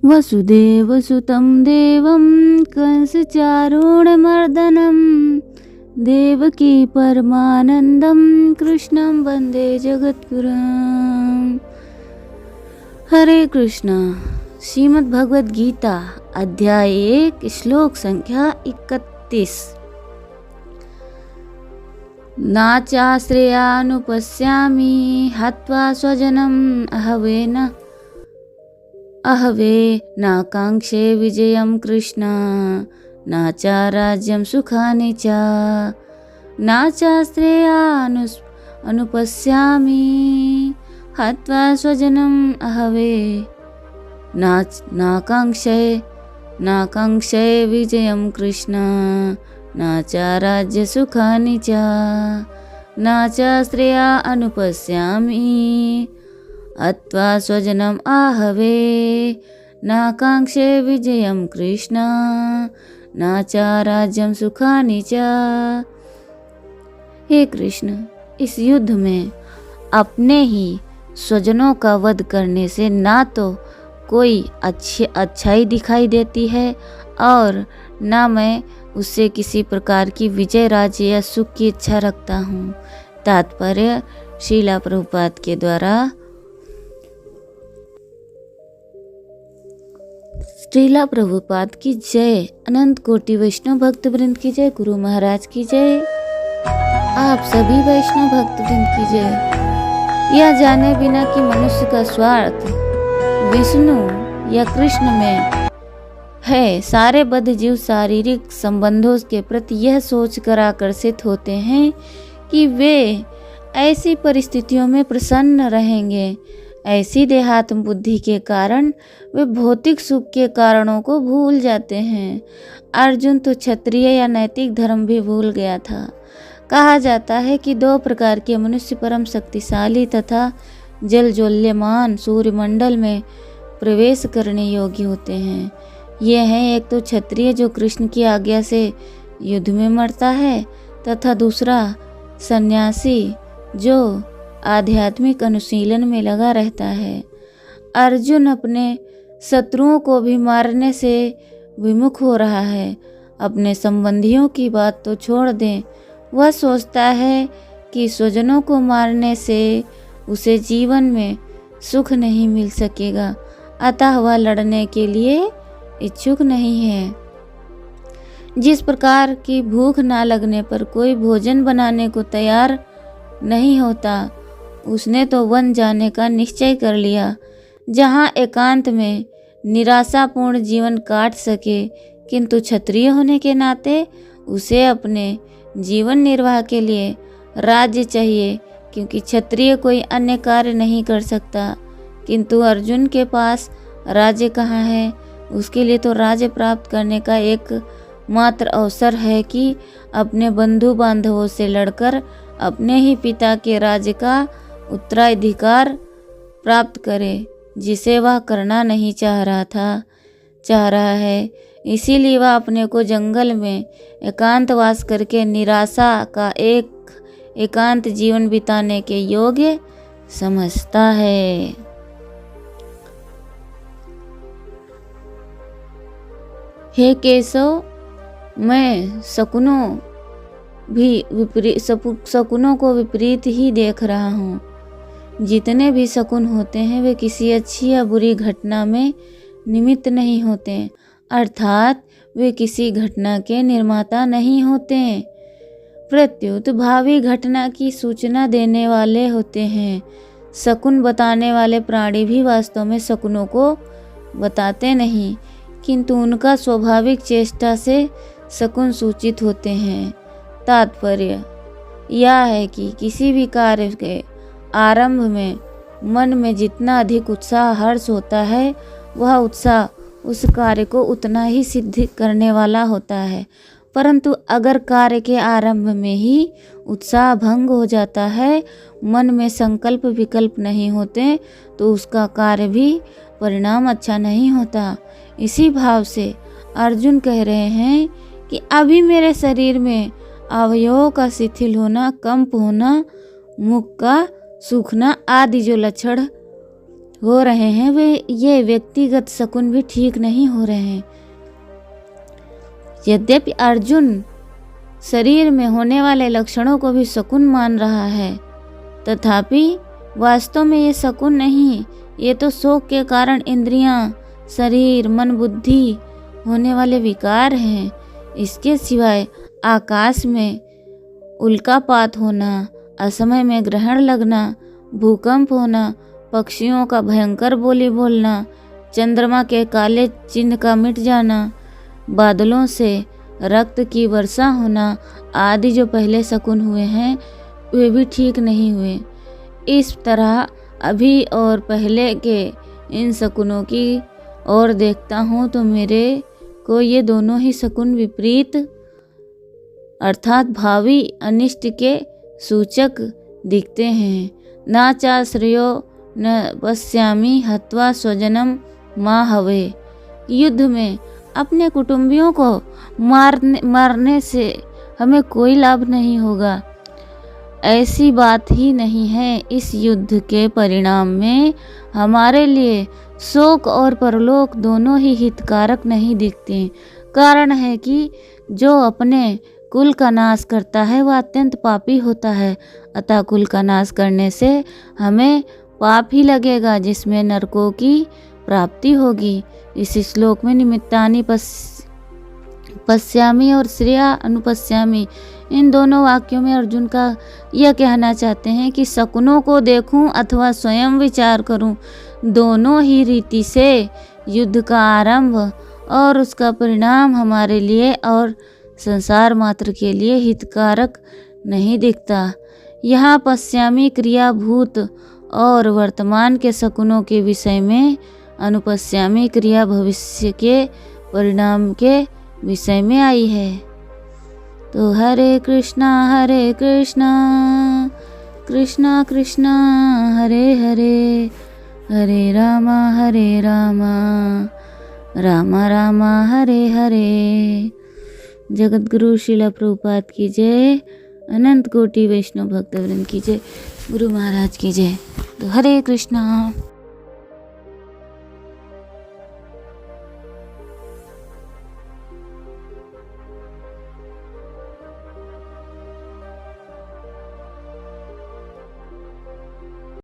वसुदेवसुतं देवं कंसचारूणमर्दनं देवकी परमानंदं कृष्णं वंदे जगद्गुरुं। हरे कृष्णा। श्रीमद् भगवद गीता अध्याय 1 श्लोक संख्या 31। नाचाश्रयानुपश्यामि हत्वा स्वजनम् अहवे नाकांक्षे विजयं कृष्ण नाचा राज्यं सुखानि च। नाचाश्रयानुपश्यामि हत्वा स्वजनम् अहवे नाकांक्षे विजयं कृष्ण नाचा राज्य सुखानि च। नाचाश्रया अनुपश्यामि हत्वा स्वजनम् आहवे नाकांक्षे विजयं कृष्ण नाचा राज्यं सुखानि च। हे कृष्ण, इस युद्ध में अपने ही स्वजनों का वध करने से ना तो कोई अच्छाई दिखाई देती है और ना मैं उससे किसी प्रकार की विजय राज्य या सुख की इच्छा रखता हूँ। तात्पर्य श्रीला प्रभुपाद के द्वारा। श्रीला प्रभुपाद की जय। अनंत कोटि वैष्णव भक्त वृंद की जय। गुरु महाराज की जय। आप सभी वैष्णव भक्त वृंद की जय। यह जाने बिना कि मनुष्य का स्वार्थ विष्णु या कृष्ण में है, सारे बद्ध जीव शारीरिक संबंधों के प्रति यह सोचकर आकर्षित होते हैं कि वे ऐसी परिस्थितियों में प्रसन्न रहेंगे। ऐसी देहात्म बुद्धि के कारण वे भौतिक सुख के कारणों को भूल जाते हैं। अर्जुन तो क्षत्रिय या नैतिक धर्म भी भूल गया था। कहा जाता है कि 2 प्रकार के मनुष्य परम शक्तिशाली तथा जलज्वल्यमान सूर्यमंडल में प्रवेश करने योग्य होते हैं। ये हैं, एक तो क्षत्रिय जो कृष्ण की आज्ञा से युद्ध में मरता है तथा दूसरा सन्यासी जो आध्यात्मिक अनुशीलन में लगा रहता है। अर्जुन अपने शत्रुओं को भी मारने से विमुख हो रहा है। अपने संबंधियों की बात तो छोड़ दें, वह सोचता है कि स्वजनों को मारने से उसे जीवन में सुख नहीं मिल सकेगा, अतः वह लड़ने के लिए इच्छुक नहीं है। जिस प्रकार की भूख ना लगने पर कोई भोजन बनाने को तैयार नहीं होता, उसने तो वन जाने का निश्चय कर लिया, जहाँ एकांत में निराशापूर्ण जीवन काट सके। किंतु क्षत्रिय होने के नाते उसे अपने जीवन निर्वाह के लिए राज्य चाहिए, क्योंकि क्षत्रिय कोई अन्य कार्य नहीं कर सकता। किंतु अर्जुन के पास राज्य कहाँ है? उसके लिए तो राज्य प्राप्त करने का एक मात्र अवसर है कि अपने बंधु बांधवों से लड़कर अपने ही पिता के राज्य का उत्तराधिकार प्राप्त करे, जिसे वह करना नहीं चाह रहा है। इसीलिए वह अपने को जंगल में एकांतवास करके निराशा का एक एकांत जीवन बिताने के योग्य समझता है। हे केशव, मैं शकुनों को विपरीत ही देख रहा हूँ। जितने भी शकुन होते हैं वे किसी अच्छी या बुरी घटना में निमित्त नहीं होते, अर्थात वे किसी घटना के निर्माता नहीं होते, प्रत्युत भावी घटना की सूचना देने वाले होते हैं। शकुन बताने वाले प्राणी भी वास्तव में शकुनों को बताते नहीं, किंतु उनका स्वाभाविक चेष्टा से शकुन सूचित होते हैं। तात्पर्य यह है कि किसी भी कार्य के आरंभ में मन में जितना अधिक उत्साह हर्ष होता है, वह उत्साह उस कार्य को उतना ही सिद्ध करने वाला होता है। परंतु अगर कार्य के आरंभ में ही उत्साह भंग हो जाता है, मन में संकल्प विकल्प नहीं होते, तो उसका कार्य भी परिणाम अच्छा नहीं होता। इसी भाव से अर्जुन कह रहे हैं कि अभी मेरे शरीर में अवयवों का शिथिल होना, कंप होना, मुख का सूखना आदि जो लक्षण हो रहे हैं वे ये व्यक्तिगत शकुन भी ठीक नहीं हो रहे हैं। यद्यपि अर्जुन शरीर में होने वाले लक्षणों को भी शकुन मान रहा है, तथापि वास्तव में ये शकुन नहीं, ये तो शोक के कारण इंद्रियां, शरीर, मन, बुद्धि होने वाले विकार हैं। इसके सिवाय आकाश में उल्कापात होना, असमय में ग्रहण लगना, भूकंप होना, पक्षियों का भयंकर बोली बोलना, चंद्रमा के काले चिन्ह का मिट जाना, बादलों से रक्त की वर्षा होना आदि जो पहले शकुन हुए हैं वे भी ठीक नहीं हुए। इस तरह अभी और पहले के इन शकुनों की ओर देखता हूँ तो मेरे को ये दोनों ही शकुन विपरीत अर्थात भावी अनिष्ट के सूचक दिखते हैं। ना चा श्रेयो न पश्यामि हत्वा स्वजनम माँ हवे। युद्ध में अपने कुटुंबियों को मारने से हमें कोई लाभ नहीं होगा, ऐसी बात ही नहीं है। इस युद्ध के परिणाम में हमारे लिए शोक और परलोक दोनों ही हितकारक नहीं दिखते। कारण है कि जो अपने कुल का नाश करता है वह अत्यंत पापी होता है, अतः कुल का नाश करने से हमें पाप ही लगेगा जिसमें नरकों की प्राप्ति होगी। इस श्लोक में निमित्तानि पश्यामि और श्रेया अनुपश्यामि, इन दोनों वाक्यों में अर्जुन का यह कहना चाहते हैं कि शकुनों को देखूं अथवा स्वयं विचार करूं, दोनों ही रीति से युद्ध का आरंभ और उसका परिणाम हमारे लिए और संसार मात्र के लिए हितकारक नहीं दिखता। यहाँ पश्यामि क्रिया भूत और वर्तमान के शकुनों के विषय में, अनुपश्यामि क्रिया भविष्य के परिणाम के विषय में आई है। तो हरे कृष्णा कृष्णा कृष्णा हरे हरे, हरे रामा रामा रामा हरे हरे। जगत गुरु श्रील प्रभुपाद की जय, अनंत कोटि वैष्णव भक्तवृंद की जय, गुरु महाराज की जय। तो हरे कृष्णा।